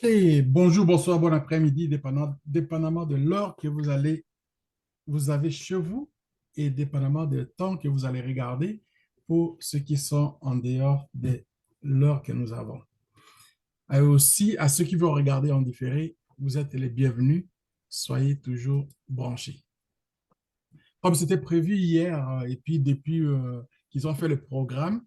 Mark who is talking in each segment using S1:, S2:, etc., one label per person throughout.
S1: Et bonjour, bonsoir, bon après-midi, dépendamment de l'heure que vous avez chez vous et dépendamment du temps que vous allez regarder pour ceux qui sont en dehors de l'heure que nous avons. Et aussi, à ceux qui vont regarder en différé, vous êtes les bienvenus. Soyez toujours branchés. Comme c'était prévu hier, et puis depuis qu'ils ont fait le programme,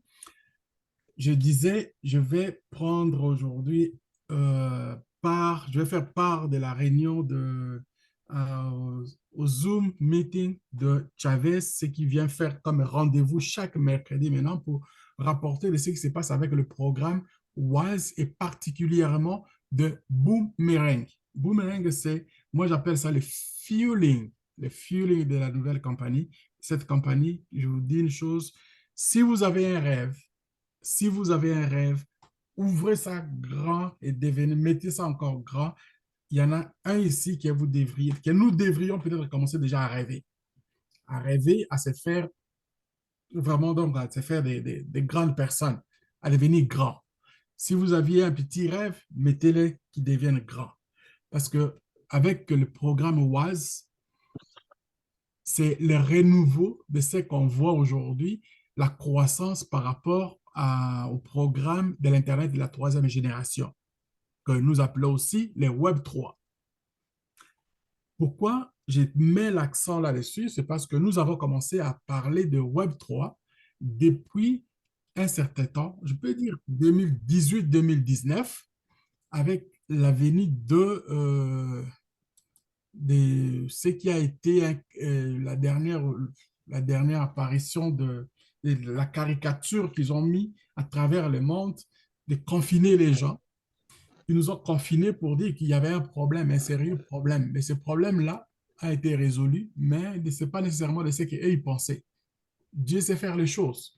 S1: je disais, je vais prendre aujourd'hui je vais faire part de la réunion au Zoom meeting de Chavez, ce qui vient faire comme rendez-vous chaque mercredi maintenant pour rapporter de ce qui se passe avec le programme WISE et particulièrement de Boomerang. Boomerang, moi j'appelle ça le fueling de la nouvelle compagnie. Cette compagnie, je vous dis une chose, si vous avez un rêve, si vous avez un rêve, ouvrez ça grand et mettez ça encore grand. Il y en a un ici que nous devrions peut-être commencer déjà à rêver, à se faire vraiment donc à se faire des grandes personnes, à devenir grand. Si vous aviez un petit rêve, mettez-le qui devienne grand. Parce que avec le programme WAS, c'est le renouveau de ce qu'on voit aujourd'hui, la croissance par rapport au programme de l'Internet de la troisième génération, que nous appelons aussi les Web 3. Pourquoi je mets l'accent là-dessus? C'est parce que nous avons commencé à parler de Web 3 depuis un certain temps, je peux dire 2018-2019, avec la venue de ce qui a été la dernière apparition de la caricature qu'ils ont mis à travers le monde de confiner les gens. Ils nous ont confinés pour dire qu'il y avait un problème, un sérieux problème. Mais ce problème-là a été résolu, mais ce n'est pas nécessairement de ce qu'eux ils pensaient. Dieu sait faire les choses.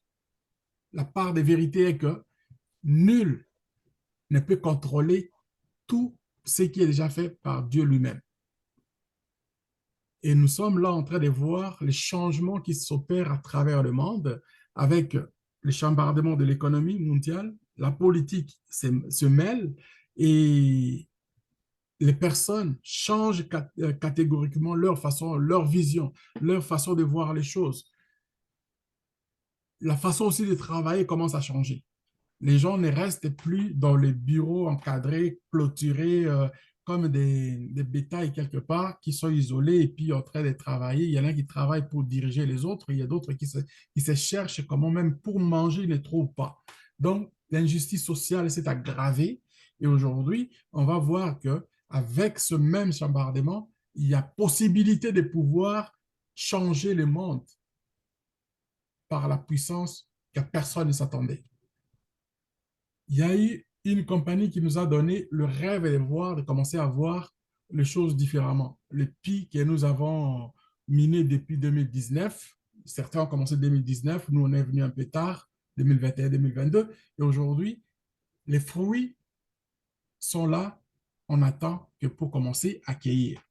S1: La part de vérité est que nul ne peut contrôler tout ce qui est déjà fait par Dieu lui-même. Et nous sommes là en train de voir les changements qui s'opèrent à travers le monde avec le chambardement de l'économie mondiale, la politique se mêle et les personnes changent catégoriquement leur façon, leur vision, leur façon de voir les choses. La façon aussi de travailler commence à changer. Les gens ne restent plus dans les bureaux encadrés, clôturés, comme des bétails quelque part, qui sont isolés et puis en train de travailler. Il y en a qui travaillent pour diriger les autres, il y a d'autres qui se cherchent comment même pour manger, ils ne trouvent pas. Donc, l'injustice sociale s'est aggravée et aujourd'hui, on va voir que avec ce même chambardement, il y a possibilité de pouvoir changer le monde par la puissance que personne ne s'attendait. Il y a eu une compagnie qui nous a donné le rêve de voir, de commencer à voir les choses différemment. Le pic que nous avons miné depuis 2019, certains ont commencé 2019, nous on est venu un peu tard, 2021, 2022, et aujourd'hui, les fruits sont là, on attend que pour commencer à cueillir.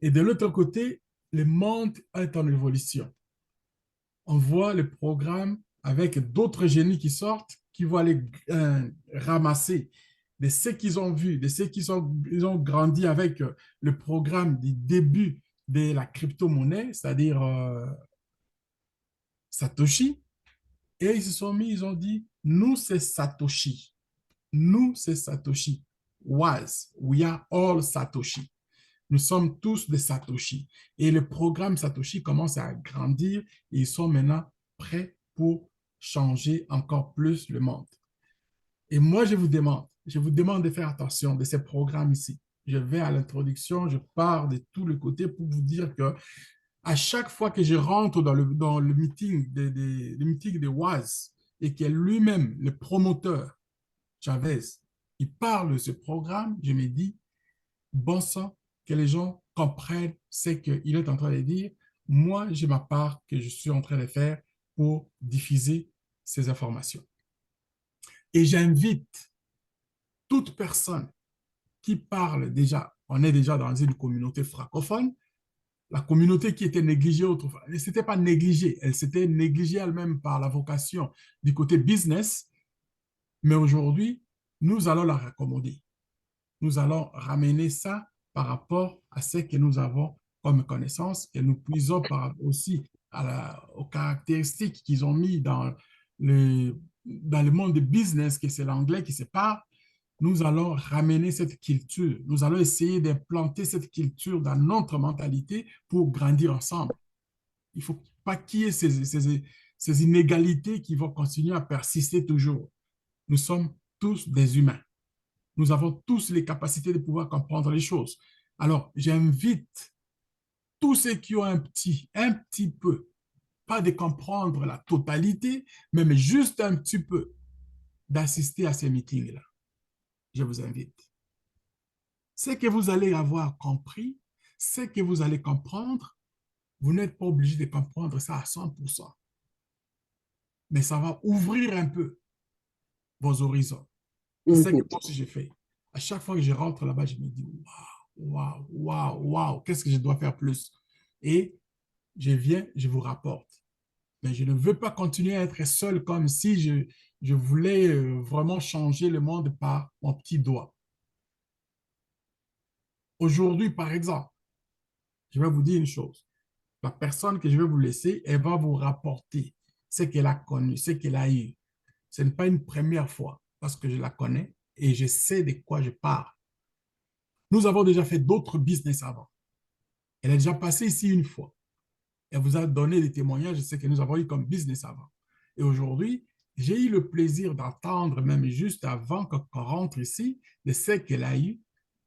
S1: Et de l'autre côté, le monde est en évolution. On voit le programme avec d'autres génies qui sortent, qui vont aller ramasser de ce qu'ils ont vu, de ce ils ont grandi avec le programme du début de la crypto-monnaie, c'est-à-dire Satoshi. Et ils se sont mis, ils ont dit, nous, c'est Satoshi. Nous, c'est Satoshi. Was, we are all Satoshi. Nous sommes tous des Satoshi. Et le programme Satoshi commence à grandir et ils sont maintenant prêts pour changer encore plus le monde. Et moi, je vous demande de faire attention de ces programmes ici. Je vais à l'introduction, je pars de tous les côtés pour vous dire que à chaque fois que je rentre dans le meeting le meeting de WAS et que lui-même, le promoteur, Chavez, il parle de ce programme, je me dis, bon sang, que les gens comprennent ce qu'il est en train de dire. Moi, j'ai ma part que je suis en train de faire pour diffuser ces informations. Et j'invite toute personne qui parle déjà, on est déjà dans une communauté francophone, la communauté qui était négligée autrefois, elle ne s'était pas négligée, elle s'était négligée elle-même par la vocation du côté business, mais aujourd'hui, nous allons la raccommoder. nous allons ramener ça par rapport à ce que nous avons comme connaissance et nous puisons aussi aux caractéristiques qu'ils ont mis dans le monde du business, que c'est l'anglais qui se parle. Nous allons ramener cette culture. Nous allons essayer d'implanter cette culture dans notre mentalité pour grandir ensemble. Il ne faut pas qu'il y ait ces inégalités qui vont continuer à persister toujours. Nous sommes tous des humains. Nous avons tous les capacités de pouvoir comprendre les choses. Alors, j'invite tous ceux qui ont un petit peu, pas de comprendre la totalité, mais juste un petit peu, d'assister à ces meetings-là. Je vous invite. Ce que vous allez avoir compris, ce que vous allez comprendre, vous n'êtes pas obligé de comprendre ça à 100%, mais ça va ouvrir un peu vos horizons. C'est ce que moi aussi j'ai fait. À chaque fois que je rentre là-bas, je me dis, waouh, waouh, waouh, qu'est-ce que je dois faire plus? Et je viens, je vous rapporte. Mais je ne veux pas continuer à être seul comme si je voulais vraiment changer le monde par mon petit doigt. Aujourd'hui, par exemple, je vais vous dire une chose. La personne que je vais vous laisser, elle va vous rapporter ce qu'elle a connu, ce qu'elle a eu. Ce n'est pas une première fois parce que je la connais et je sais de quoi je parle. Nous avons déjà fait d'autres business avant. Elle est déjà passée ici une fois. Elle vous a donné des témoignages de ce que nous avons eu comme business avant. Et aujourd'hui, j'ai eu le plaisir d'entendre, même juste avant qu'on rentre ici, de ce qu'elle a eu.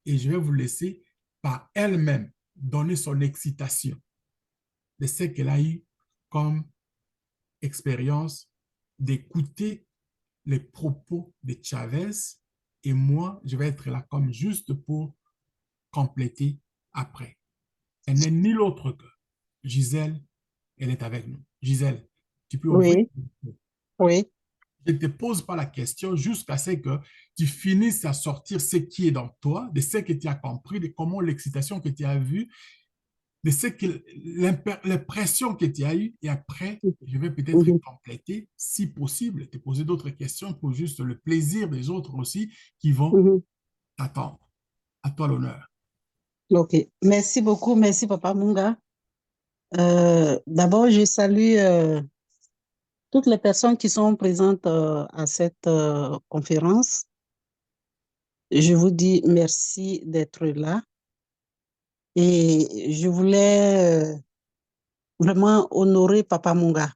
S1: Et je vais vous laisser par elle-même donner son excitation de ce qu'elle a eu comme expérience d'écouter les propos de Chavez. Et moi, je vais être là comme juste pour compléter après. Elle n'est ni l'autre que Gisèle, elle est avec nous. Gisèle, tu peux ouvrir.
S2: Oui, oui.
S1: Je ne te pose pas la question jusqu'à ce que tu finisses à sortir ce qui est dans toi, de ce que tu as compris, de comment l'excitation que tu as vue, de ce que l'impression que tu as eue. Et après, je vais peut-être
S2: Mhm,
S1: compléter, si possible, te poser d'autres questions pour juste le plaisir des autres aussi qui vont
S2: mhm.
S1: t'attendre. À toi l'honneur.
S2: OK. Merci beaucoup. Merci, Papa Munga. D'abord, je salue toutes les personnes qui sont présentes à cette conférence. Je vous dis merci d'être là. Et je voulais vraiment honorer Papa Munga.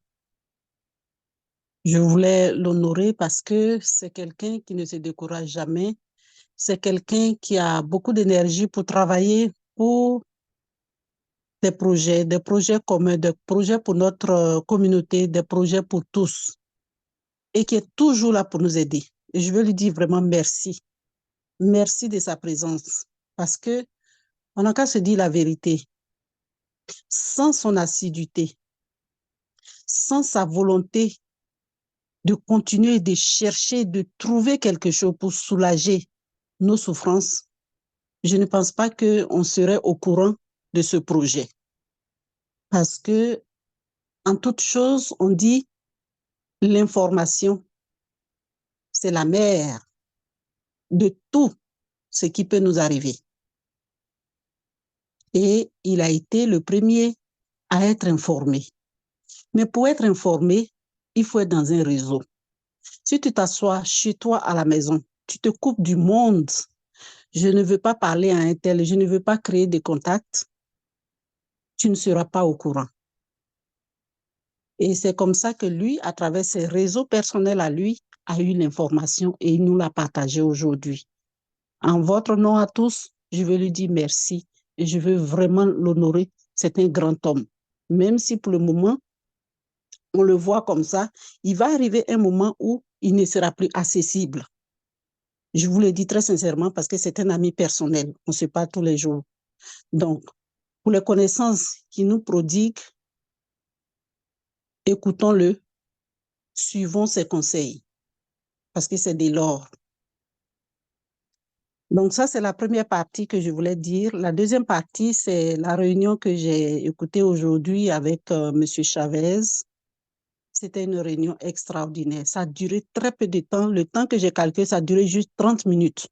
S2: Je voulais l'honorer parce que c'est quelqu'un qui ne se décourage jamais. C'est quelqu'un qui a beaucoup d'énergie pour travailler pour des projets communs, des projets pour notre communauté, des projets pour tous, et qui est toujours là pour nous aider. Et je veux lui dire vraiment merci. Merci de sa présence. Parce que on n'a qu'à se dire la vérité. Sans son assiduité, sans sa volonté de continuer de chercher, de trouver quelque chose pour soulager nos souffrances, je ne pense pas qu'on serait au courant de ce projet. Parce que, en toute chose, on dit l'information, c'est la mère de tout ce qui peut nous arriver. Et il a été le premier à être informé. Mais pour être informé, il faut être dans un réseau. Si tu t'assois chez toi à la maison, tu te coupes du monde. Je ne veux pas parler à un tel, je ne veux pas créer des contacts. Tu ne seras pas au courant. Et c'est comme ça que lui, à travers ses réseaux personnels à lui, a eu l'information et il nous l'a partagée aujourd'hui. En votre nom à tous, je veux lui dire merci et je veux vraiment l'honorer. C'est un grand homme. Même si pour le moment, on le voit comme ça, il va arriver un moment où il ne sera plus accessible. Je vous le dis très sincèrement parce que c'est un ami personnel. On ne se parle tous les jours. Donc, pour les connaissances qu'il nous prodigue, écoutons-le, suivons ses conseils parce que c'est de l'or. Donc ça, c'est la première partie que je voulais dire. La deuxième partie, c'est la réunion que j'ai écoutée aujourd'hui avec M. Chavez. C'était une réunion extraordinaire. Ça a duré très peu de temps. Le temps que j'ai calculé, ça a duré juste 30 minutes.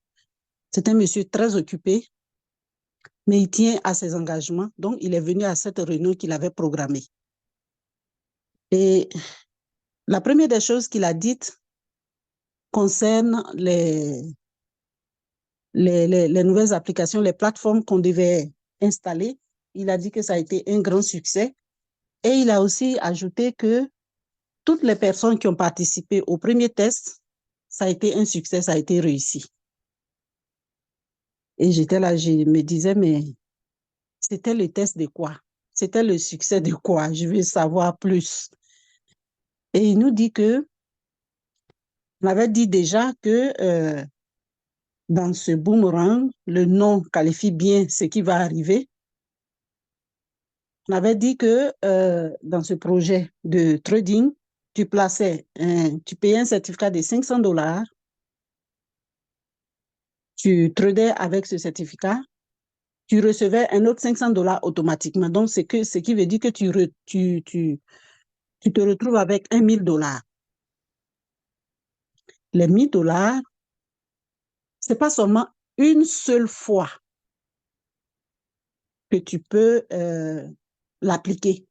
S2: C'est un monsieur très occupé, mais il tient à ses engagements. Donc, il est venu à cette réunion qu'il avait programmée. Et la première des choses qu'il a dites concerne les nouvelles applications, les plateformes qu'on devait installer. Il a dit que ça a été un grand succès. Et il a aussi ajouté que toutes les personnes qui ont participé au premier test, ça a été un succès, ça a été réussi. Et j'étais là, je me disais, mais c'était le test de quoi? C'était le succès de quoi? Je veux savoir plus. Et il nous dit que, on avait dit déjà que dans ce boomerang, le nom qualifie bien ce qui va arriver. On avait dit que dans ce projet de trading, tu payais un certificat de $500, tu tradais avec ce certificat, tu recevais un autre $500 automatiquement. Donc, ce qui veut dire que tu te retrouves avec $1 000. Les $1 000, ce n'est pas seulement une seule fois que tu peux l'appliquer.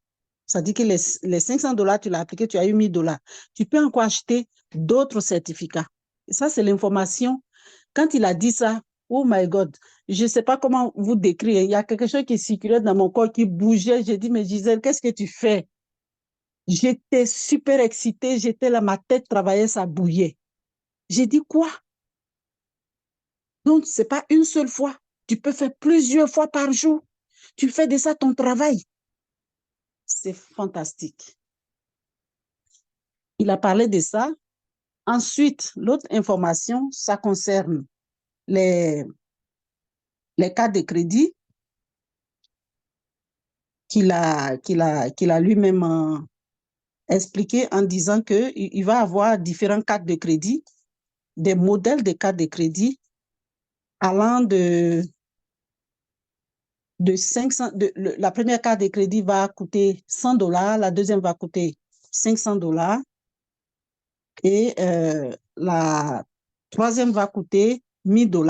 S2: Ça dit que les $500, tu l'as appliqué, tu as eu $1 000. Tu peux encore acheter d'autres certificats. Et ça, c'est l'information. Quand il a dit ça, oh my God, je ne sais pas comment vous décrire. Il y a quelque chose qui circulait dans mon corps, qui bougeait. J'ai dit, mais Gisèle, qu'est-ce que tu fais? J'étais super excitée. J'étais là, ma tête travaillait, ça bouillait. J'ai dit, quoi? Donc, ce n'est pas une seule fois. Tu peux faire plusieurs fois par jour. Tu fais de ça ton travail. C'est fantastique. Il a parlé de ça. Ensuite, l'autre information, ça concerne les cartes de crédit qu'il a lui-même expliqué en disant qu'il va avoir différentes cartes de crédit, des modèles de cartes de crédit allant de 500, la première carte de crédit va coûter $100, la deuxième va coûter $500 et la troisième va coûter $1 000.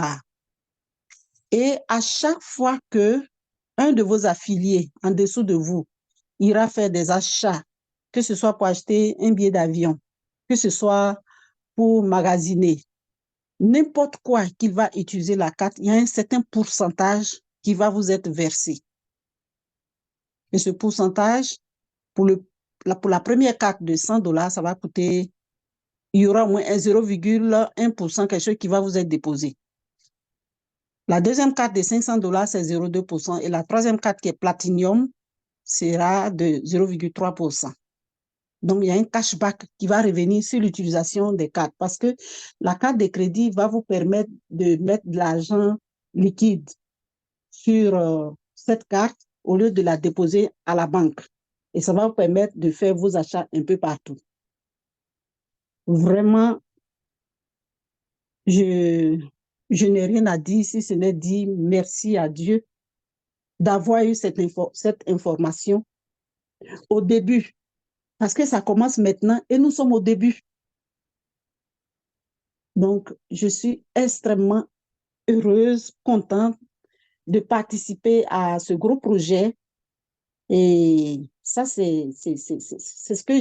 S2: Et à chaque fois que un de vos affiliés en dessous de vous ira faire des achats, que ce soit pour acheter un billet d'avion, que ce soit pour magasiner, n'importe quoi qu'il va utiliser la carte, il y a un certain pourcentage qui va vous être versé. Et ce pourcentage, pour la première carte de $100, ça va coûter, il y aura au moins 0,1%, quelque chose qui va vous être déposé. La deuxième carte de $500, c'est 0,2%. Et la troisième carte qui est Platinum sera de 0,3%. Donc, il y a un cashback qui va revenir sur l'utilisation des cartes parce que la carte de crédit va vous permettre de mettre de l'argent liquide sur cette carte au lieu de la déposer à la banque. Et ça va vous permettre de faire vos achats un peu partout. Vraiment, je n'ai rien à dire si ce n'est dire merci à Dieu d'avoir eu cette information au début. Parce que ça commence maintenant et nous sommes au début. Donc, je suis extrêmement heureuse, contente de participer à ce gros projet. Et ça, c'est ce que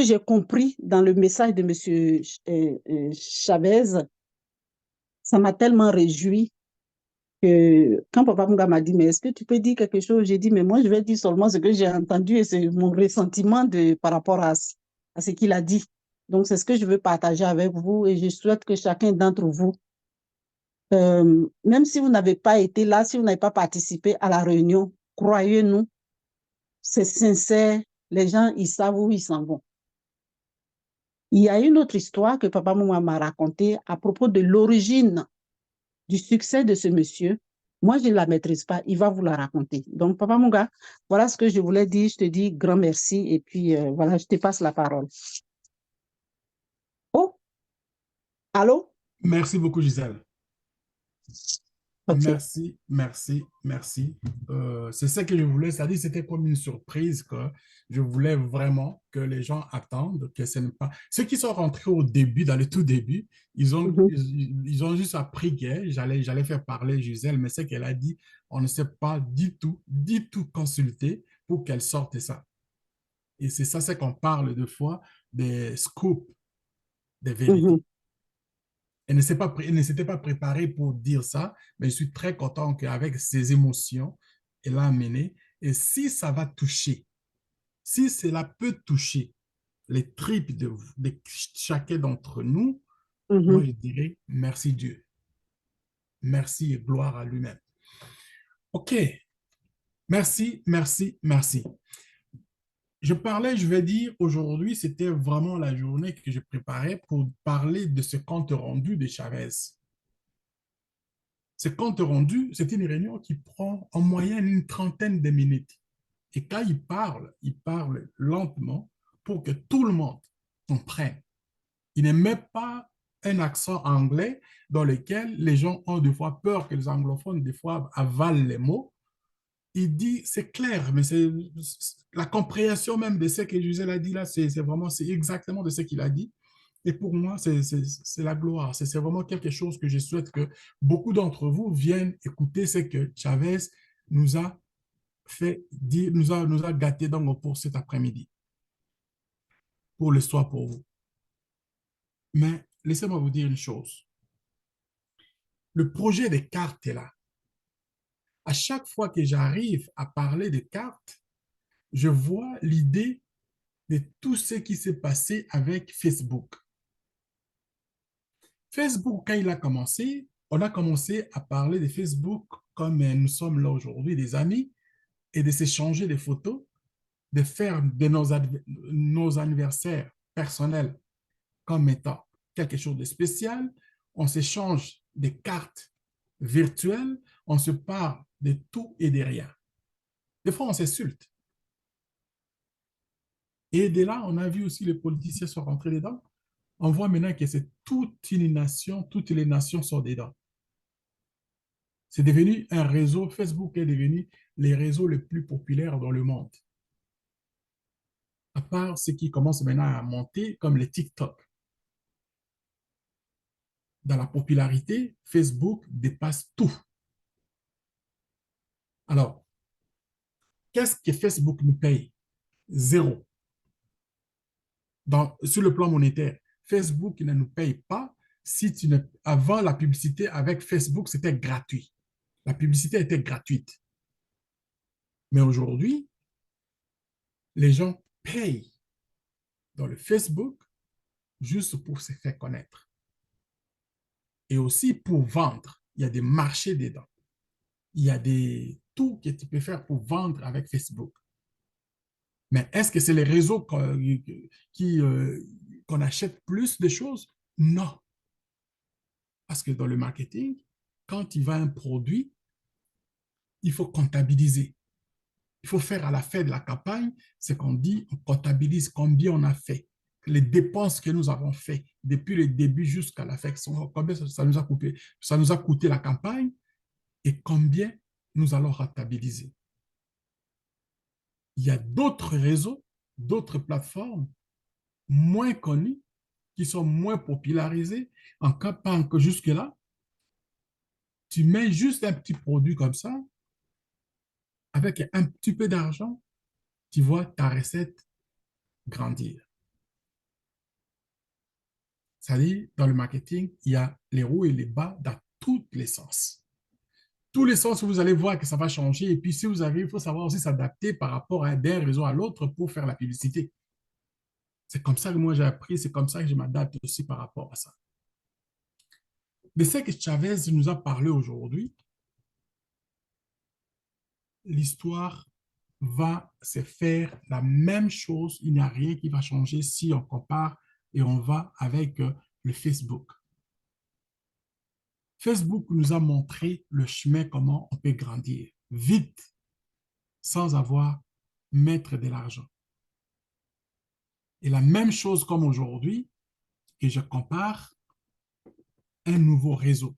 S2: j'ai compris dans le message de M. Chavez. Ça m'a tellement réjoui que quand Papa Munga m'a dit, mais est-ce que tu peux dire quelque chose? J'ai dit, mais moi, je vais dire seulement ce que j'ai entendu et c'est mon ressentiment par rapport à ce qu'il a dit. Donc, c'est ce que je veux partager avec vous et je souhaite que chacun d'entre vous, même si vous n'avez pas été là, si vous n'avez pas participé à la réunion, croyez-nous, c'est sincère, les gens, ils savent où ils s'en vont. Il y a une autre histoire que Papa Mouma m'a racontée à propos de l'origine du succès de ce monsieur. Moi, je ne la maîtrise pas, il va vous la raconter. Donc, Papa Munga, voilà ce que je voulais dire. Je te dis grand merci et puis voilà, je te passe la parole. Oh, allô?
S1: Merci beaucoup, Gisèle.
S2: OK.
S1: Merci, merci, merci. C'est ça que je voulais, c'est-à-dire c'était comme une surprise que je voulais vraiment que les gens attendent, que ce n'est pas... Ceux qui sont rentrés au début, dans le tout début,
S2: Mhm,
S1: ils ont juste appris que j'allais faire parler Gisèle, mais ce qu'elle a dit, on ne s'est pas du tout consulté pour qu'elle sorte ça. Et c'est ça, c'est qu'on parle deux fois des scoops, des
S2: mhm,
S1: vérités. Elle ne s'était pas préparée pour dire ça, mais je suis très content qu'avec ses émotions, elle a amené. Et si ça va toucher, si cela peut toucher les tripes de chacun d'entre nous,
S2: mhm.
S1: moi je dirais merci Dieu. Merci et gloire à lui-même. OK, merci, merci, merci. Je vais dire, aujourd'hui, c'était vraiment la journée que je préparais pour parler de ce compte rendu de Chavez. Ce compte rendu, c'est une réunion qui prend en moyenne une trentaine de minutes. Et quand il parle lentement pour que tout le monde comprenne. Il ne met pas un accent anglais dans lequel les gens ont des fois peur que les anglophones, des fois, avalent les mots. Il dit, c'est clair, mais c'est la compréhension même de ce que Gisèle a dit là, c'est exactement de ce qu'il a dit. Et pour moi, c'est la gloire. C'est vraiment quelque chose que je souhaite que beaucoup d'entre vous viennent écouter ce que Chavez nous a fait dire, nous a gâté pour cet après-midi, pour le soir pour vous. Mais laissez-moi vous dire une chose. Le projet des cartes est là. À chaque fois que j'arrive à parler des cartes, je vois l'idée de tout ce qui s'est passé avec Facebook. Facebook, quand il a commencé, on a commencé à parler de Facebook comme nous sommes là aujourd'hui, des amis, et de s'échanger des photos, de faire de nos anniversaires personnels comme étant quelque chose de spécial. On s'échange des cartes virtuelles, on se parle de tout et de rien. Des fois, on s'insulte. Et de là, on a vu aussi les politiciens sont rentrés dedans. On voit maintenant que c'est toute une nation, toutes les nations sont dedans. C'est devenu un réseau, Facebook est devenu les réseaux les plus populaires dans le monde. À part ceux qui commencent maintenant à monter, comme les TikTok. Dans la popularité, Facebook dépasse tout. Alors, qu'est-ce que Facebook nous paye? Zéro. Sur le plan monétaire, Facebook ne nous paye pas. Si tu ne, avant la publicité avec Facebook, c'était gratuit. La publicité était gratuite. Mais aujourd'hui, les gens payent dans le Facebook juste pour se faire connaître. Et aussi pour vendre. Il y a des marchés dedans. Il y a des tout que tu peux faire pour vendre avec Facebook. Mais est-ce que c'est les réseaux qui, qu'on achète plus de choses? Non. Parce que dans le marketing, quand il va un produit, il faut comptabiliser. Il faut faire à la fin de la campagne, c'est qu'on dit, on comptabilise combien on a fait, les dépenses que nous avons fait depuis le début jusqu'à la fin, combien ça nous a coûté la campagne et combien nous allons rentabiliser. Il y a d'autres réseaux, d'autres plateformes moins connues, qui sont moins popularisées. En cas, que jusque-là, tu mets juste un petit produit comme ça, avec un petit peu d'argent, tu vois ta recette grandir. C'est-à-dire, dans le marketing, il y a les hauts et les bas dans tous les sens. Tous les sens, vous allez voir que ça va changer. Et puis, si vous avez, il faut savoir aussi s'adapter par rapport à d'un réseau à l'autre pour faire la publicité. C'est comme ça que moi j'ai appris, c'est comme ça que je m'adapte aussi par rapport à ça. Mais ce que Chavez nous a parlé aujourd'hui, l'histoire va se faire la même chose. Il n'y a rien qui va changer si on compare et on va avec le Facebook. Facebook nous a montré le chemin comment on peut grandir vite sans avoir mettre de l'argent. Et la même chose comme aujourd'hui, que je compare un nouveau réseau,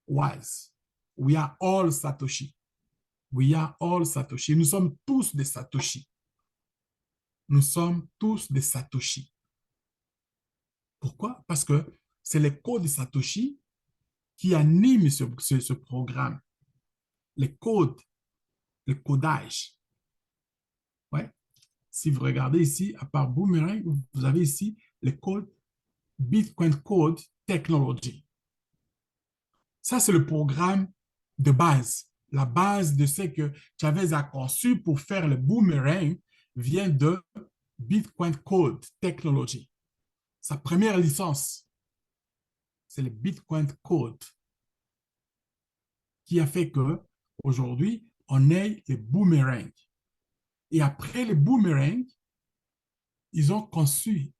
S1: Wise. We are all Satoshi. We are all Satoshi. Nous sommes tous des Satoshi. Nous sommes tous des Satoshi. Pourquoi? Parce que c'est les codes de Satoshi qui animent ce programme. Les codes, le codage. Ouais. Si vous regardez ici, à part Boomerang, vous avez ici le code Bitcoin Code Technology. Ça, c'est le programme de base. La base de ce que Chavez a conçu pour faire le Boomerang vient de Bitcoin Code Technology. Sa première licence, c'est le Bitcoin Code qui a fait que aujourd'hui, on ait les boomerangs. Et après les boomerangs, ils ont conçu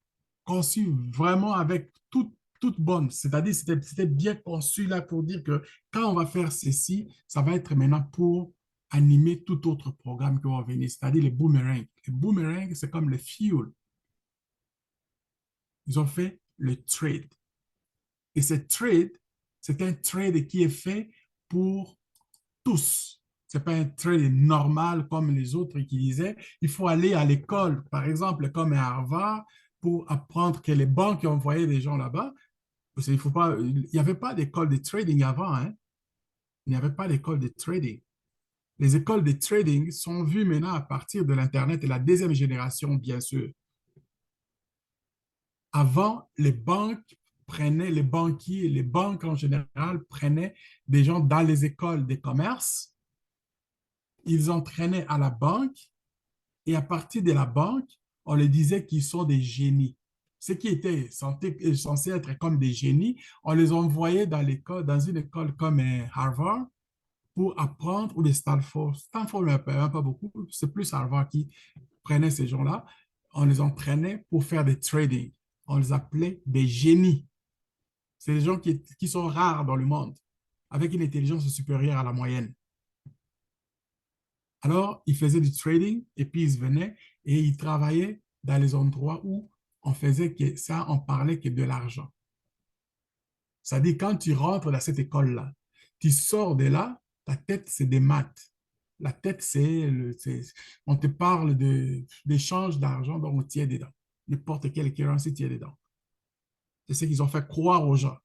S1: vraiment avec toute bonne, c'est-à-dire c'était bien conçu là pour dire que quand on va faire ceci, ça va être maintenant pour animer tout autre programme qui va venir, c'est-à-dire les boomerangs. Les boomerangs, c'est comme le fuel. Ils ont fait le trade. Et ce trade, c'est un trade qui est fait pour tous. Ce n'est pas un trade normal comme les autres qui disaient. Il faut aller à l'école, par exemple, comme à Harvard, pour apprendre que les banques ont envoyé des gens là-bas. Il n'y avait pas d'école de trading avant. Hein? Il n'y avait pas d'école de trading. Les écoles de trading sont vues maintenant à partir de l'Internet et la deuxième génération, bien sûr. Avant, les banques prenaient, les banquiers, les banques en général prenaient des gens dans les écoles des commerces, ils entraînaient à la banque et à partir de la banque, on les disait qu'ils sont des génies. Ceux qui étaient censés être comme des génies, on les envoyait dans l'école, dans une école comme Harvard pour apprendre, ou de Stanford. Stanford, même pas beaucoup, c'est plus Harvard qui prenait ces gens-là. On les entraînait pour faire des trading. On les appelait des génies. C'est des gens qui sont rares dans le monde, avec une intelligence supérieure à la moyenne. Alors, ils faisaient du trading et puis ils venaient et ils travaillaient dans les endroits où on faisait que ça, on parlait que de l'argent. C'est-à-dire, quand tu rentres dans cette école-là, tu sors de là, ta tête, c'est des maths. La tête, on te parle d'échange d'argent, donc on tient dedans. N'importe quelle currency tient dedans. C'est ce qu'ils ont fait croire aux gens.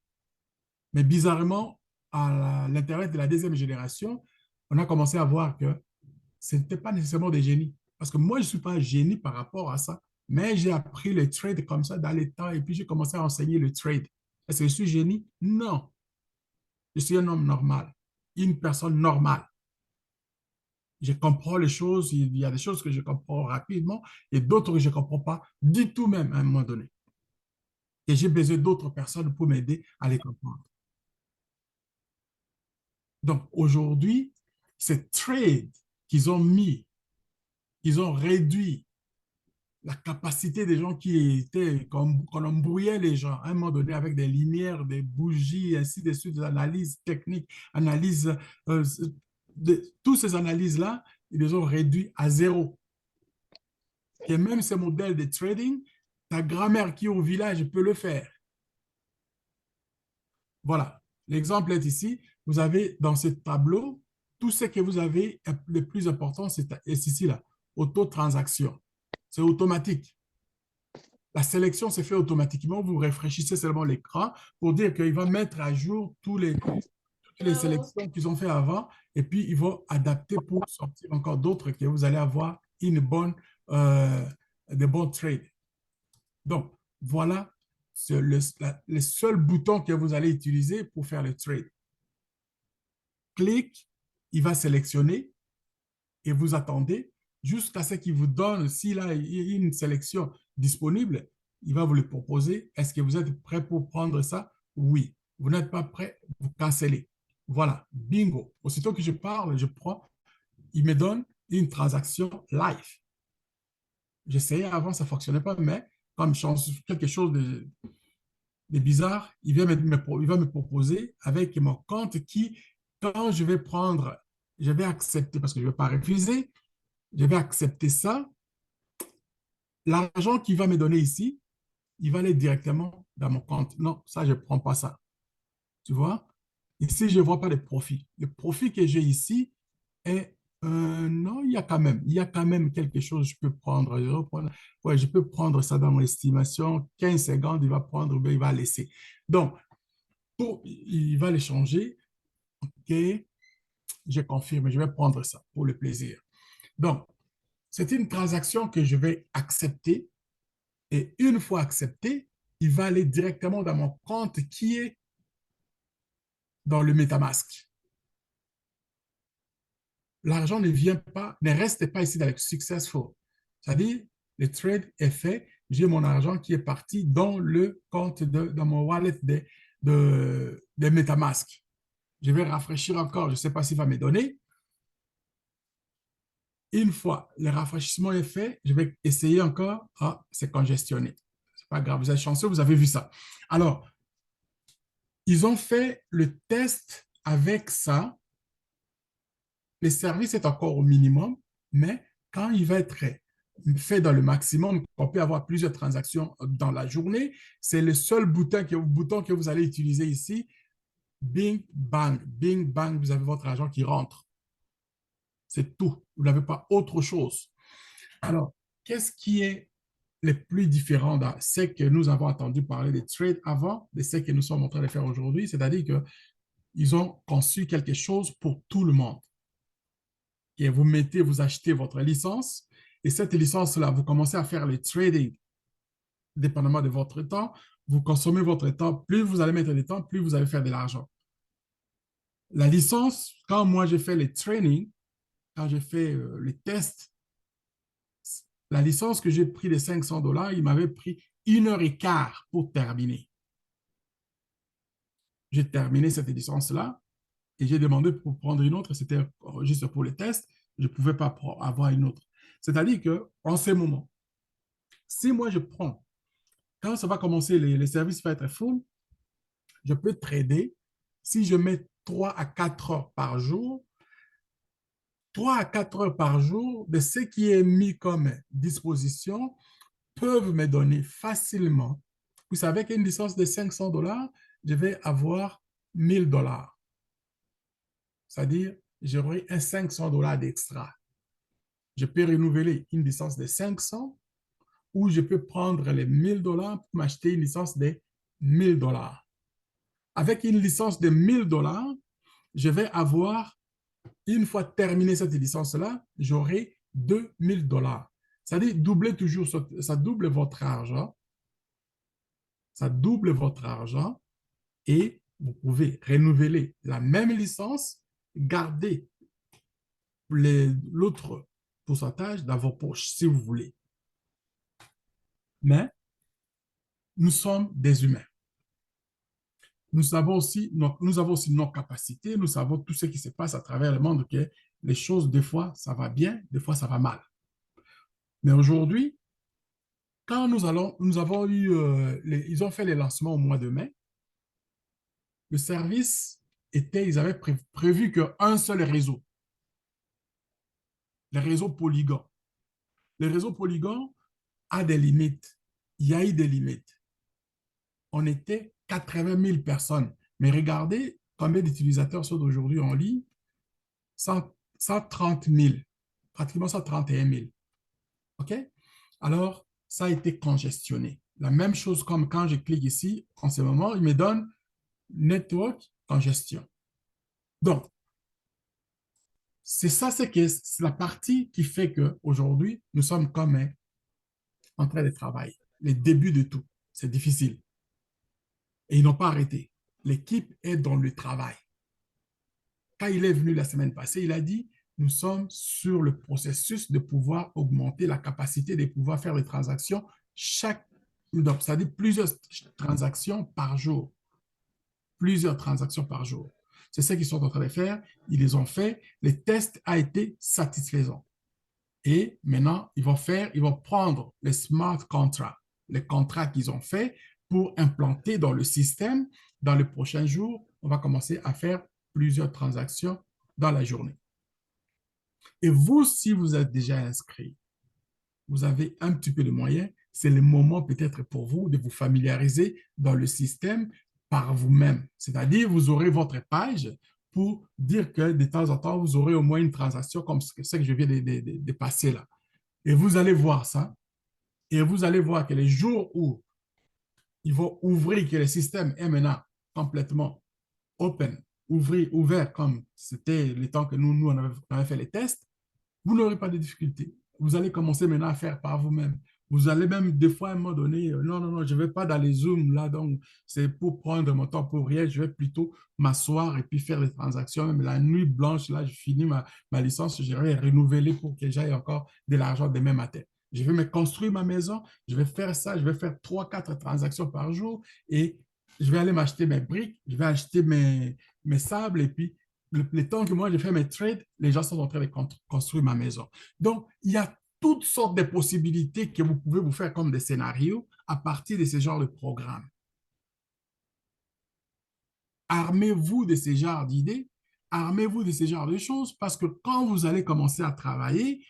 S1: Mais bizarrement, à l'Internet de la deuxième génération, on a commencé à voir que ce n'était pas nécessairement des génies. Parce que moi, je ne suis pas un génie par rapport à ça, mais j'ai appris le trade comme ça dans les temps et puis j'ai commencé à enseigner le trade. Est-ce que je suis génie? Non. Je suis un homme normal, une personne normale. Je comprends les choses, il y a des choses que je comprends rapidement et d'autres que je ne comprends pas du tout même à un moment donné. Et j'ai besoin d'autres personnes pour m'aider à les comprendre. Donc aujourd'hui, ces trades qu'ils ont mis, ils ont réduit la capacité des gens qui étaient, qu'on embrouillait les gens à un moment donné avec des lumières, des bougies, ainsi de suite, des analyses techniques, analyses, toutes ces analyses-là, ils les ont réduits à zéro. Et même ces modèles de trading, ta grand-mère qui est au village peut le faire. Voilà, l'exemple est ici. Vous avez dans ce tableau, tout ce que vous avez, le plus important, c'est ici, là, autotransaction. C'est automatique. La sélection se fait automatiquement. Vous réfléchissez seulement l'écran pour dire qu'il va mettre à jour toutes les sélections qu'ils ont fait avant et puis il va adapter pour sortir encore d'autres que vous allez avoir des bons trades. Donc, voilà le seul bouton que vous allez utiliser pour faire le trade. Clic, il va sélectionner et vous attendez jusqu'à ce qu'il vous donne, s'il a une sélection disponible, il va vous le proposer. Est-ce que vous êtes prêt pour prendre ça? Oui. Vous n'êtes pas prêt, vous cancellez. Voilà, bingo. Aussitôt que je parle, je prends, il me donne une transaction live. J'essayais avant, ça ne fonctionnait pas, mais comme je change quelque chose de bizarre, il va me proposer avec mon compte qui, quand je vais prendre, je vais accepter parce que je ne vais pas refuser, je vais accepter ça. L'argent qu'il va me donner ici, il va aller directement dans mon compte. Non, ça, je ne prends pas ça. Tu vois? Ici, je ne vois pas de profit. Le profit que j'ai ici est, non, il y a quand même quelque chose, je peux prendre, ouais, je peux prendre ça dans mon estimation, 15 secondes, il va prendre, ben, il va laisser. Donc, il va les changer, ok, je confirme, je vais prendre ça pour le plaisir. Donc, c'est une transaction que je vais accepter et une fois accepté, il va aller directement dans mon compte qui est dans le MetaMask. L'argent ne vient pas, ne reste pas ici dans le successful. C'est-à-dire, le trade est fait, j'ai mon argent qui est parti dans le compte, dans mon wallet de MetaMask. Je vais rafraîchir encore, je ne sais pas s'il va me donner. Une fois le rafraîchissement est fait, je vais essayer encore. Ah, c'est congestionné. C'est pas grave, vous êtes chanceux, vous avez vu ça. Alors, ils ont fait le test avec ça. Le service est encore au minimum, mais quand il va être fait dans le maximum, on peut avoir plusieurs transactions dans la journée. C'est le seul bouton que vous allez utiliser ici. Bing, bang, bing, bang, vous avez votre argent qui rentre. C'est tout. Vous n'avez pas autre chose. Alors, qu'est-ce qui est le plus différent dans ce que nous avons entendu parler des trades avant de ce que nous sommes en train de faire aujourd'hui? C'est-à-dire qu'ils ont conçu quelque chose pour tout le monde. Et vous achetez votre licence, et cette licence-là, vous commencez à faire le trading, dépendamment de votre temps. Vous consommez votre temps, plus vous allez mettre de temps, plus vous allez faire de l'argent. La licence, quand moi j'ai fait le training, quand j'ai fait les tests, la licence que j'ai pris de 500 dollars, il m'avait pris 1 heure et quart pour terminer. J'ai terminé cette licence-là et j'ai demandé pour prendre une autre, c'était juste pour les tests, je ne pouvais pas avoir une autre. C'est-à-dire qu'en ce moment, si moi je prends, quand ça va commencer, les services vont être full, je peux trader. Si je mets 3 à 4 heures par jour, 3 à 4 heures par jour de ce qui est mis comme disposition peuvent me donner facilement. Vous savez qu'une licence de 500 dollars, je vais avoir 1000 dollars. C'est-à-dire, j'aurai un 500 dollars d'extra. Je peux renouveler une licence de 500 ou je peux prendre les 1000 dollars pour m'acheter une licence de 1000 dollars. Avec une licence de 1000 dollars, je vais avoir, une fois terminé cette licence-là, j'aurai 2000 dollars. C'est-à-dire, doubler toujours, ça double votre argent. Ça double votre argent et vous pouvez renouveler la même licence, garder l'autre pourcentage dans vos poches si vous voulez. Mais nous sommes des humains. Nous avons aussi nos capacités, nous savons tout ce qui se passe à travers le monde, que les choses, des fois, ça va bien, des fois, ça va mal. Mais aujourd'hui, quand nous avons eu, ils ont fait les lancements au mois de mai, le service était, ils avaient prévu qu'un seul réseau, le réseau Polygon. Le réseau Polygon a des limites. Il y a eu des limites. On était 80 000 personnes. Mais regardez combien d'utilisateurs sont aujourd'hui en ligne. 130 000, pratiquement 131 000. OK? Alors, ça a été congestionné. La même chose comme quand je clique ici, en ce moment, il me donne Network Congestion. Donc, c'est ça, c'est la partie qui fait qu'aujourd'hui, nous sommes comme en train de travailler. Les débuts de tout, c'est difficile. Et ils n'ont pas arrêté. L'équipe est dans le travail. Quand il est venu la semaine passée, il a dit, nous sommes sur le processus de pouvoir augmenter la capacité de pouvoir faire des transactions c'est-à-dire plusieurs transactions par jour. Plusieurs transactions par jour. C'est ce qu'ils sont en train de faire. Ils les ont fait. Le test a été satisfaisant. Et maintenant, ils vont prendre les smart contracts, les contrats qu'ils ont faits pour implanter dans le système. Dans les prochains jours, on va commencer à faire plusieurs transactions dans la journée. Et vous, si vous êtes déjà inscrit, vous avez un petit peu de moyens, c'est le moment peut-être pour vous de vous familiariser dans le système par vous-même. C'est-à-dire, vous aurez votre page pour dire que de temps en temps, vous aurez au moins une transaction comme ce que je viens de passer là. Et vous allez voir ça. Et vous allez voir que les jours où ils vont ouvrir, que le système est maintenant complètement open, ouvert comme c'était le temps que nous on avait fait les tests, vous n'aurez pas de difficulté. Vous allez commencer maintenant à faire par vous-même. Vous allez même des fois à un moment donné, non, non, non, je ne vais pas dans les Zooms là, donc c'est pour prendre mon temps pour rien. Je vais plutôt m'asseoir et puis faire des transactions. Même la nuit blanche, là, je finis ma licence, je vais renouveler pour que j'aille encore de l'argent demain matin. Je vais me construire ma maison, je vais faire ça, je vais faire 3, 4 transactions par jour et je vais aller m'acheter mes briques, je vais acheter mes sables et puis le temps que moi, je fais mes trades, les gens sont en train de construire ma maison. Donc, il y a toutes sortes de possibilités que vous pouvez vous faire comme des scénarios à partir de ce genre de programme. Armez-vous de ce genre d'idées, armez-vous de ce genre de choses parce que quand vous allez commencer à travailler,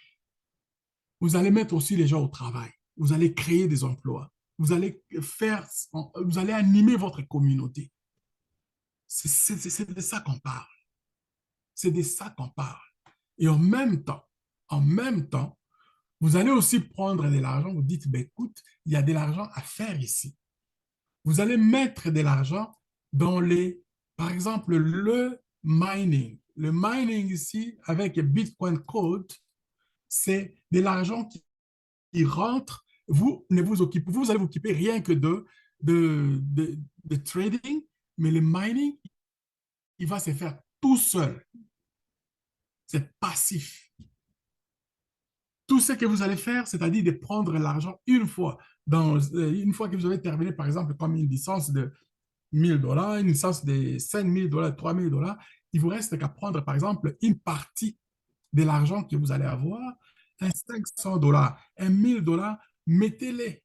S1: vous allez mettre aussi les gens au travail. Vous allez créer des emplois. Vous allez animer votre communauté. C'est de ça qu'on parle. C'est de ça qu'on parle. Et en même temps, vous allez aussi prendre de l'argent. Vous dites, ben, écoute, il y a de l'argent à faire ici. Vous allez mettre de l'argent dans par exemple, le mining. Le mining ici, avec Bitcoin Code, c'est de l'argent qui rentre. Vous ne vous occupez, vous allez vous occuper rien que de trading, mais le mining, il va se faire tout seul. C'est passif. Tout ce que vous allez faire, c'est-à-dire de prendre l'argent une fois que vous avez terminé, par exemple, comme une licence de 1 000 $, une licence de 5 000 $, 3 000 $, il vous reste qu'à prendre, par exemple, une partie de l'argent que vous allez avoir, un 500 $, un 1 000 $, mettez-les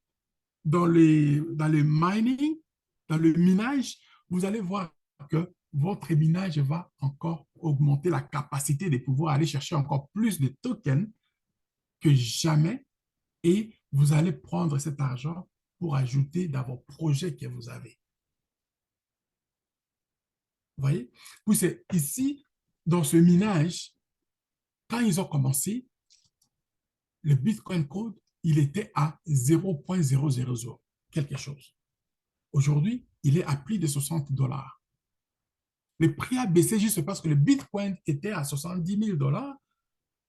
S1: dans le mining, dans le minage, vous allez voir que votre minage va encore augmenter la capacité de pouvoir aller chercher encore plus de tokens que jamais et vous allez prendre cet argent pour ajouter dans vos projets que vous avez. Vous voyez? Puis c'est ici, dans ce minage, quand ils ont commencé, le Bitcoin Code, il était à 0,000 quelque chose. Aujourd'hui, il est à plus de 60 $. Le prix a baissé juste parce que le Bitcoin était à 70 000 $.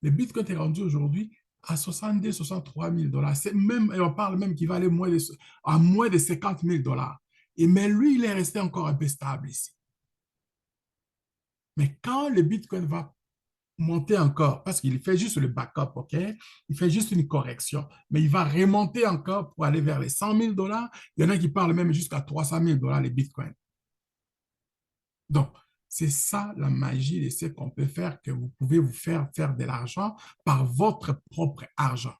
S1: Le Bitcoin est rendu aujourd'hui à 62 63 000 $. On parle même qu'il va aller à moins de 50 000 $. Mais lui, il est resté encore un peu stable ici. Mais quand le Bitcoin va monter encore, parce qu'il fait juste le backup, OK? Il fait juste une correction, mais il va remonter encore pour aller vers les 100 000 $. Il y en a qui parlent même jusqu'à 300 000 $, les Bitcoins. Donc, c'est ça la magie de ce qu'on peut faire, que vous pouvez vous faire de l'argent par votre propre argent.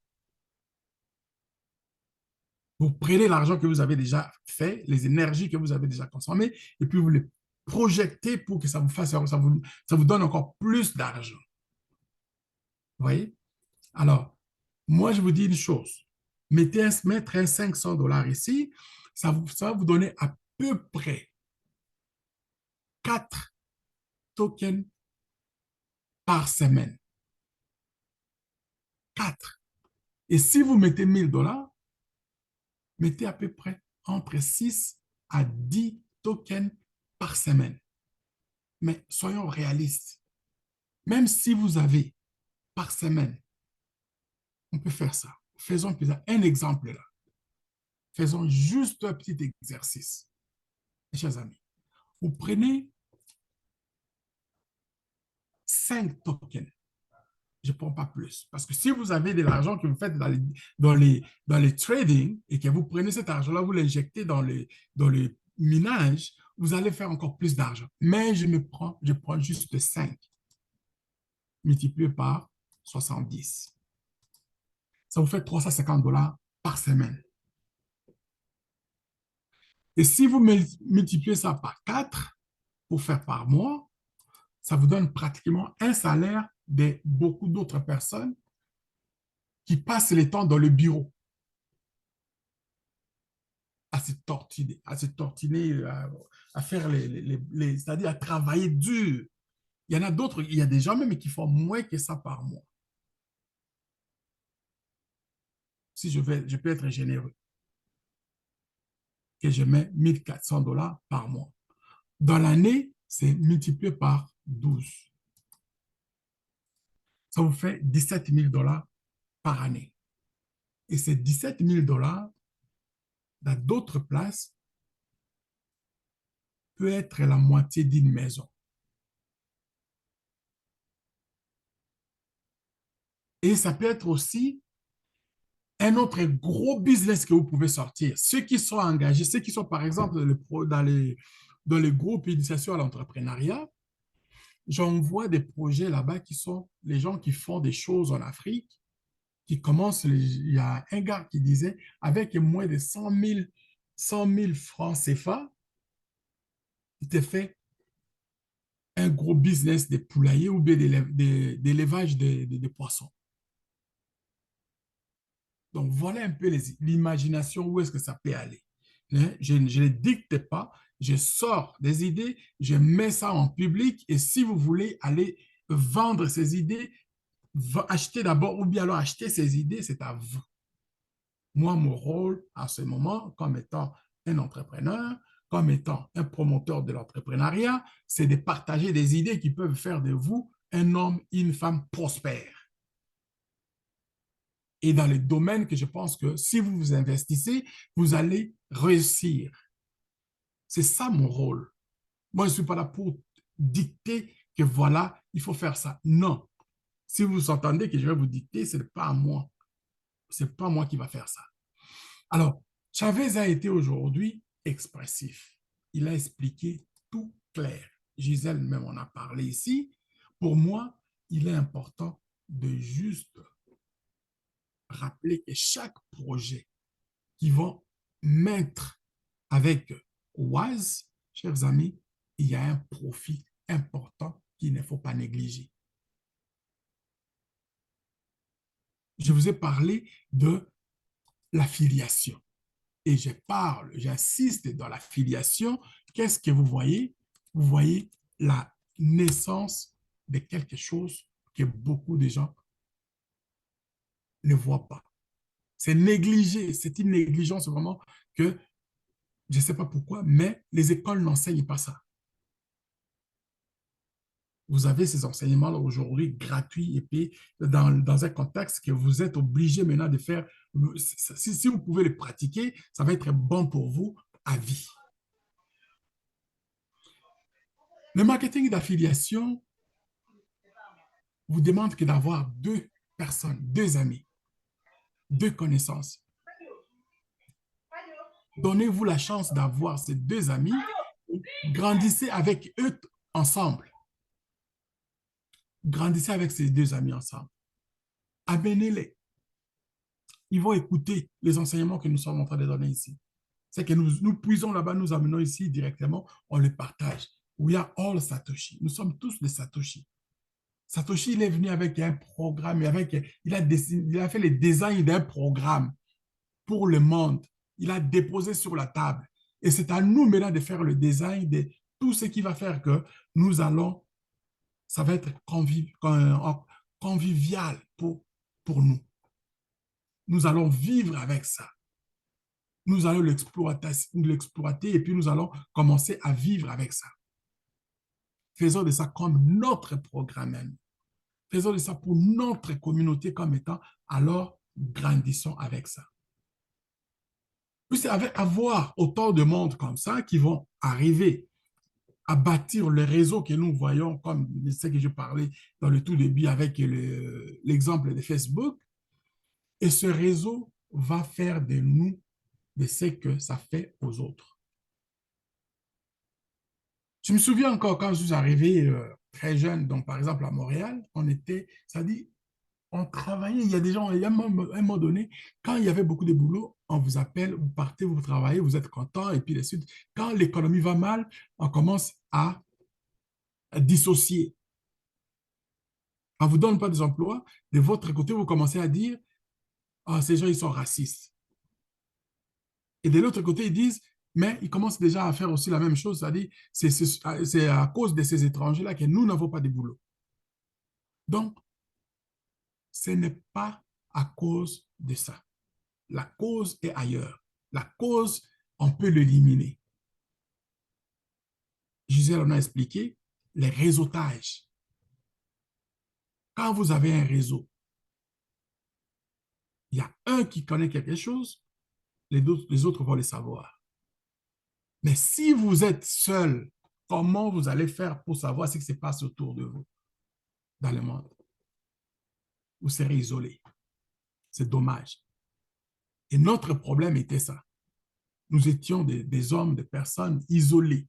S1: Vous prenez l'argent que vous avez déjà fait, les énergies que vous avez déjà consommées, et puis vous les projetez pour que ça vous donne encore plus d'argent. Vous voyez? Alors, moi, je vous dis une chose. Mettre un 500 $ ici, ça va vous donner à peu près 4 tokens par semaine. 4. Et si vous mettez 1 000 $, mettez à peu près entre 6 à 10 tokens par semaine. Mais soyons réalistes. Même si vous avez par semaine, on peut faire ça. Faisons un exemple là. Faisons juste un petit exercice. Mes chers amis, vous prenez 5 tokens. Je ne prends pas plus. Parce que si vous avez de l'argent que vous faites dans les trading et que vous prenez cet argent-là, vous l'injectez dans le minage, vous allez faire encore plus d'argent. Mais je prends juste 5 multiplié par 70. Ça vous fait 350 $ par semaine. Et si vous multipliez ça par 4 pour faire par mois, ça vous donne pratiquement un salaire de beaucoup d'autres personnes qui passent le temps dans le bureau à se tortiner, à faire c'est-à-dire à travailler dur. Il y en a d'autres, il y a des gens même qui font moins que ça par mois. Si je peux être généreux, que je mets 1 400 $ par mois. Dans l'année, c'est multiplié par 12. Ça vous fait 17 000 $ par année. Et ces 17 000 $, dans d'autres places, peut être la moitié d'une maison. Et ça peut être aussi un autre gros business que vous pouvez sortir. Ceux qui sont engagés, ceux qui sont par exemple dans les groupes d'initiation à l'entrepreneuriat, j'en vois des projets là-bas qui sont les gens qui font des choses en Afrique, qui commencent, il y a un gars qui disait, avec moins de 100 000 francs CFA, il te fait un gros business de poulailler ou bien d'élevage de poissons. Donc, voilà un peu l'imagination, où est-ce que ça peut aller. Je ne dicte pas, je sors des idées, je mets ça en public et si vous voulez aller vendre ces idées, acheter d'abord ou bien alors acheter ces idées, c'est à vous. Moi, mon rôle à ce moment, comme étant un entrepreneur, comme étant un promoteur de l'entrepreneuriat, c'est de partager des idées qui peuvent faire de vous un homme, une femme prospère. Et dans les domaines que je pense que si vous vous investissez, vous allez réussir. C'est ça mon rôle. Moi, je ne suis pas là pour dicter que voilà, il faut faire ça. Non. Si vous entendez que je vais vous dicter, ce n'est pas à moi. Ce n'est pas moi qui va faire ça. Alors, Chavez a été aujourd'hui expressif. Il a expliqué tout clair. Gisèle même en a parlé ici. Pour moi, il est important de juste rappeler que chaque projet qui vont mettre avec Wise, chers amis, il y a un profit important qu'il ne faut pas négliger. Je vous ai parlé de l'affiliation et j'insiste dans l'affiliation. Qu'est-ce que vous voyez? Vous voyez la naissance de quelque chose que beaucoup de gens ne voient pas. C'est négligé, c'est une négligence vraiment que je ne sais pas pourquoi, mais les écoles n'enseignent pas ça. Vous avez ces enseignements-là aujourd'hui gratuits et puis dans un contexte que vous êtes obligé maintenant de faire. Si vous pouvez les pratiquer, ça va être bon pour vous à vie. Le marketing d'affiliation vous demande que d'avoir 2 personnes, 2 amis, 2 connaissances. Donnez-vous la chance d'avoir ces 2 amis, grandissez avec eux ensemble. Grandissez avec ces 2 amis ensemble. Amenez-les. Ils vont écouter les enseignements que nous sommes en train de donner ici. C'est que nous puisons là-bas, nous amenons ici directement, on les partage. We are all Satoshi. Nous sommes tous des Satoshi. Satoshi, il est venu avec un programme, il a fait le design d'un programme pour le monde. Il a déposé sur la table. Et c'est à nous maintenant de faire le design de tout ce qui va faire que nous allons, ça va être convivial pour nous. Nous allons vivre avec ça. Nous allons l'exploiter et puis nous allons commencer à vivre avec ça. Faisons de ça comme notre programme. Faisons de ça pour notre communauté comme étant, alors grandissons avec ça. Puis c'est avec avoir autant de monde comme ça qui vont arriver à bâtir le réseau que nous voyons, comme ce que je parlais dans le tout début avec l'exemple de Facebook. Et ce réseau va faire de nous de ce que ça fait aux autres. Je me souviens encore quand je suis arrivé très jeune, donc par exemple à Montréal, ça dit, on travaillait, il y a des gens, il y a un moment donné, quand il y avait beaucoup de boulot, on vous appelle, vous partez, vous travaillez, vous êtes content, et puis la suite, quand l'économie va mal, on commence à dissocier. On ne vous donne pas des emplois, de votre côté, vous commencez à dire, ah, ces gens, ils sont racistes. Et de l'autre côté, ils disent, mais ils commencent déjà à faire aussi la même chose, c'est-à-dire, c'est à cause de ces étrangers-là que nous n'avons pas de boulot. Donc, ce n'est pas à cause de ça. La cause est ailleurs. La cause, on peut l'éliminer. Gisèle en a expliqué les réseautages. Quand vous avez un réseau, il y a un qui connaît quelque chose, les autres vont le savoir. Mais si vous êtes seul, comment vous allez faire pour savoir ce qui se passe autour de vous dans le monde? Vous serez isolé. C'est dommage. Et notre problème était ça. Nous étions des hommes, des personnes isolées.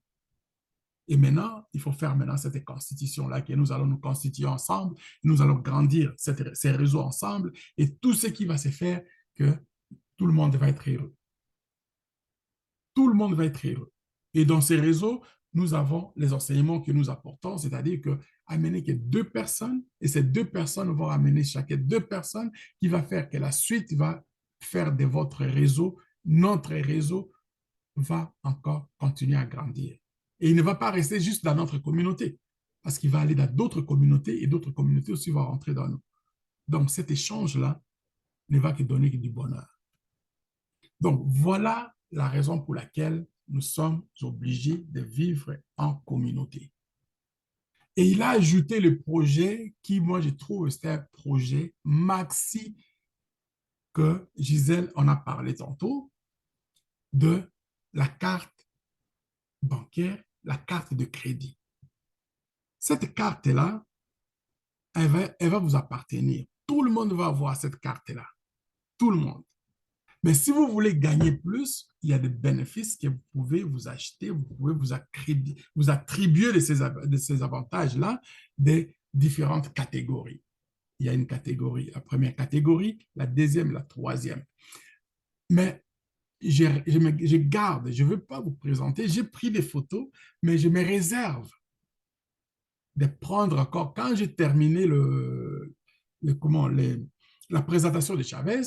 S1: Et maintenant, il faut faire maintenant cette constitution-là, que nous allons nous constituer ensemble, nous allons grandir ces réseaux ensemble, et tout ce qui va se faire, que tout le monde va être heureux. Tout le monde va être heureux. Et dans ces réseaux, nous avons les enseignements que nous apportons, c'est-à-dire que amener que deux personnes, et ces deux personnes vont amener chacun deux personnes, qui va faire que la suite va faire de votre réseau, notre réseau va encore continuer à grandir. Et il ne va pas rester juste dans notre communauté, parce qu'il va aller dans d'autres communautés, et d'autres communautés aussi vont rentrer dans nous. Donc cet échange-là ne va que donner du bonheur. Donc voilà la raison pour laquelle nous sommes obligés de vivre en communauté. Et il a ajouté le projet qui, moi, je trouve, c'était un projet maxi que Gisèle en a parlé tantôt, de la carte bancaire, la carte de crédit. Cette carte-là, elle va vous appartenir. Tout le monde va avoir cette carte-là. Tout le monde. Mais si vous voulez gagner plus, il y a des bénéfices que vous pouvez vous acheter, vous pouvez vous attribuer de ces avantages-là des différentes catégories. Il y a une catégorie, la première catégorie, la deuxième, la troisième. Mais je garde, je ne veux pas vous présenter, j'ai pris des photos, mais je me réserve de prendre encore, quand j'ai terminé la présentation de Chavez,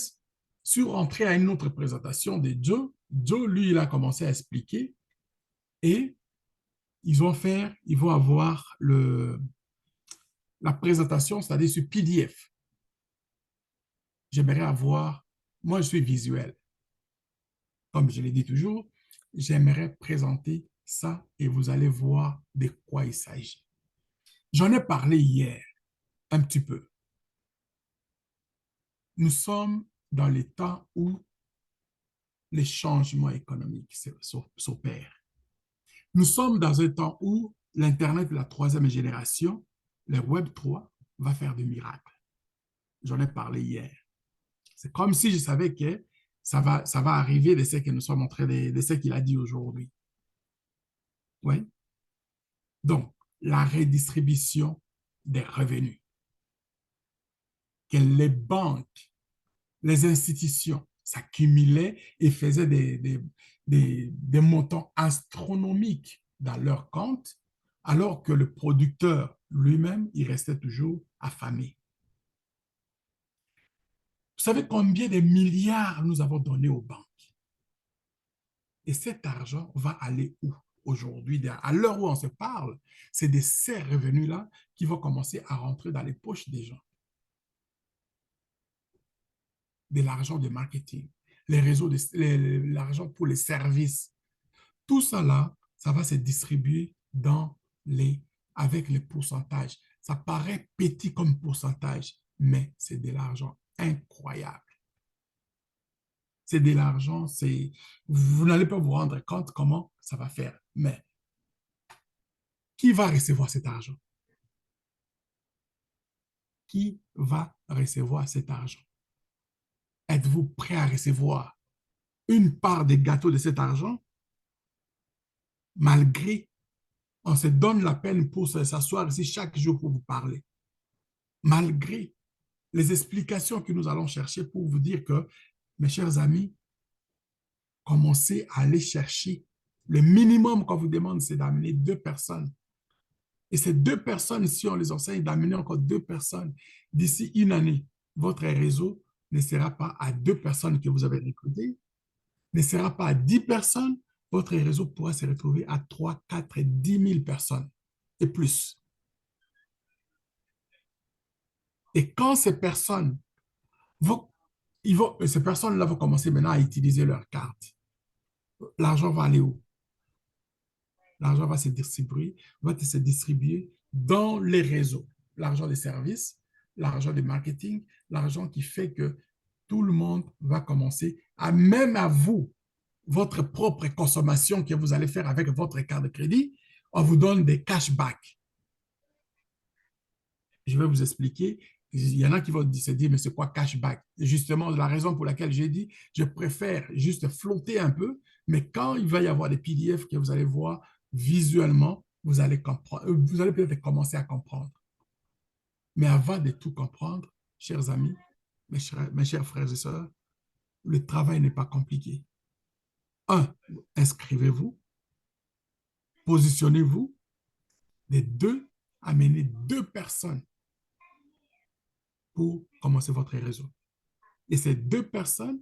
S1: sur entrée à une autre présentation de Joe, Joe, lui, il a commencé à expliquer et ils vont avoir la présentation, c'est-à-dire sur PDF. J'aimerais avoir, moi je suis visuel, comme je l'ai dit toujours, j'aimerais présenter ça et vous allez voir de quoi il s'agit. J'en ai parlé hier un petit peu. Nous sommes dans les temps où les changements économiques s'opèrent. Nous sommes dans un temps où l'Internet de la troisième génération, le Web 3, va faire des miracles. J'en ai parlé hier. C'est comme si je savais que ça va arriver de ce que nous sommes en train de ce qu'il a dit aujourd'hui. Oui. Donc, la redistribution des revenus. Que les banques, les institutions s'accumulaient et faisaient des montants astronomiques dans leurs comptes, alors que le producteur lui-même, il restait toujours affamé. Vous savez combien de milliards nous avons donnés aux banques? Et cet argent va aller où aujourd'hui? À l'heure où on se parle, c'est de ces revenus-là qui vont commencer à rentrer dans les poches des gens. De l'argent de marketing, les réseaux, l'argent pour les services. Tout ça là, ça va se distribuer avec les pourcentages. Ça paraît petit comme pourcentage, mais c'est de l'argent incroyable. C'est de l'argent, vous n'allez pas vous rendre compte comment ça va faire. Mais qui va recevoir cet argent? Qui va recevoir cet argent? Êtes-vous prêt à recevoir une part des gâteaux de cet argent? Malgré, on se donne la peine pour s'asseoir ici chaque jour pour vous parler. Malgré les explications que nous allons chercher pour vous dire que, mes chers amis, commencez à aller chercher. Le minimum qu'on vous demande, c'est d'amener deux personnes. Et ces deux personnes, si on les enseigne d'amener encore deux personnes, d'ici une année, votre réseau ne sera pas à deux personnes que vous avez recrutées, ne sera pas à 10 personnes, votre réseau pourra se retrouver à 3, 4 et 10 000 personnes et plus. Et quand ces personnes-là vont commencer maintenant à utiliser leur carte, l'argent va aller où? L'argent va se distribuer dans les réseaux. L'argent des services, l'argent des marketing, l'argent qui fait que tout le monde va commencer même à vous, votre propre consommation que vous allez faire avec votre carte de crédit, on vous donne des cashbacks. Je vais vous expliquer. Il y en a qui vont se dire, mais c'est quoi cashback? Justement, la raison pour laquelle j'ai dit, je préfère juste flotter un peu, mais quand il va y avoir des PDF que vous allez voir visuellement, vous allez comprendre, vous allez peut-être commencer à comprendre. Mais avant de tout comprendre, chers amis, mes chers frères et sœurs, le travail n'est pas compliqué. Un, inscrivez-vous, positionnez-vous. Les deux, amenez deux personnes pour commencer votre réseau. Et ces deux personnes,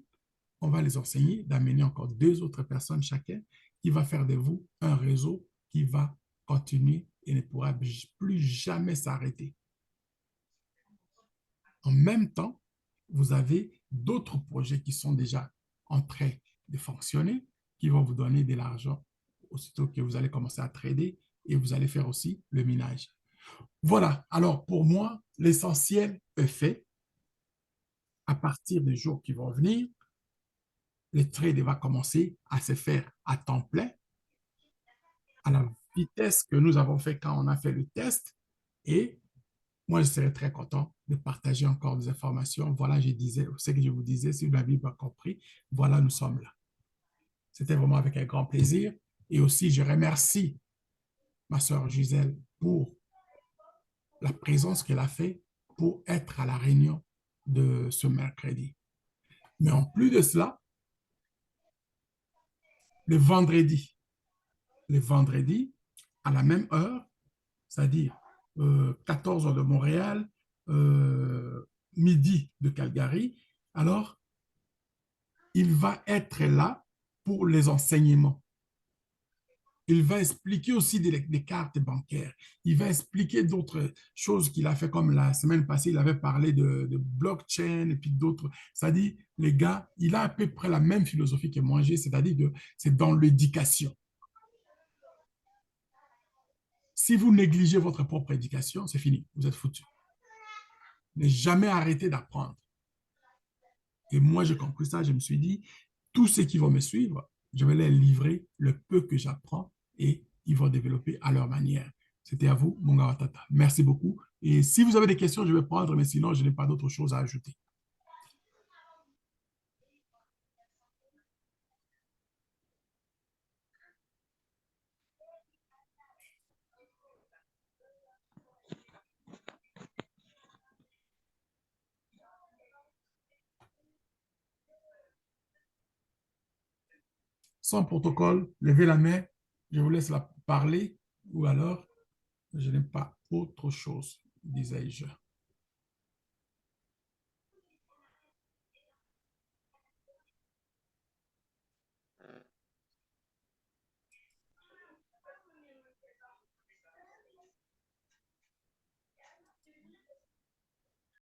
S1: on va les enseigner d'amener encore deux autres personnes chacun qui va faire de vous un réseau qui va continuer et ne pourra plus jamais s'arrêter. En même temps, vous avez d'autres projets qui sont déjà en train de fonctionner, qui vont vous donner de l'argent aussitôt que vous allez commencer à trader et vous allez faire aussi le minage. Voilà, alors pour moi, l'essentiel est fait. À partir des jours qui vont venir, le trade va commencer à se faire à temps plein, à la vitesse que nous avons fait quand on a fait le test. Et moi, je serais très content de partager encore des informations. Voilà, je disais, ce que je vous disais, si vous n'avez pas compris, voilà, nous sommes là. C'était vraiment avec un grand plaisir. Et aussi, je remercie ma sœur Gisèle pour la présence qu'elle a fait pour être à la réunion de ce mercredi. Mais en plus de cela, le vendredi, à la même heure, c'est-à-dire 14 heures de Montréal, midi de Calgary, alors il va être là pour les enseignements. Il va expliquer aussi des cartes bancaires. Il va expliquer d'autres choses qu'il a fait, comme la semaine passée, il avait parlé de blockchain et puis d'autres. C'est-à-dire, les gars, il a à peu près la même philosophie que moi j'ai, c'est-à-dire que c'est dans l'éducation. Si vous négligez votre propre éducation, c'est fini, vous êtes foutu. Ne jamais arrêter d'apprendre. Et moi, j'ai compris ça, je me suis dit, tous ceux qui vont me suivre, je vais leur livrer le peu que j'apprends et ils vont développer à leur manière. C'était à vous, mon gars Tata. Merci beaucoup. Et si vous avez des questions, je vais prendre, mais sinon, je n'ai pas d'autre chose à ajouter. Sans protocole, levez la main, je vous laisse la parler, ou alors je n'ai pas autre chose, disais-je.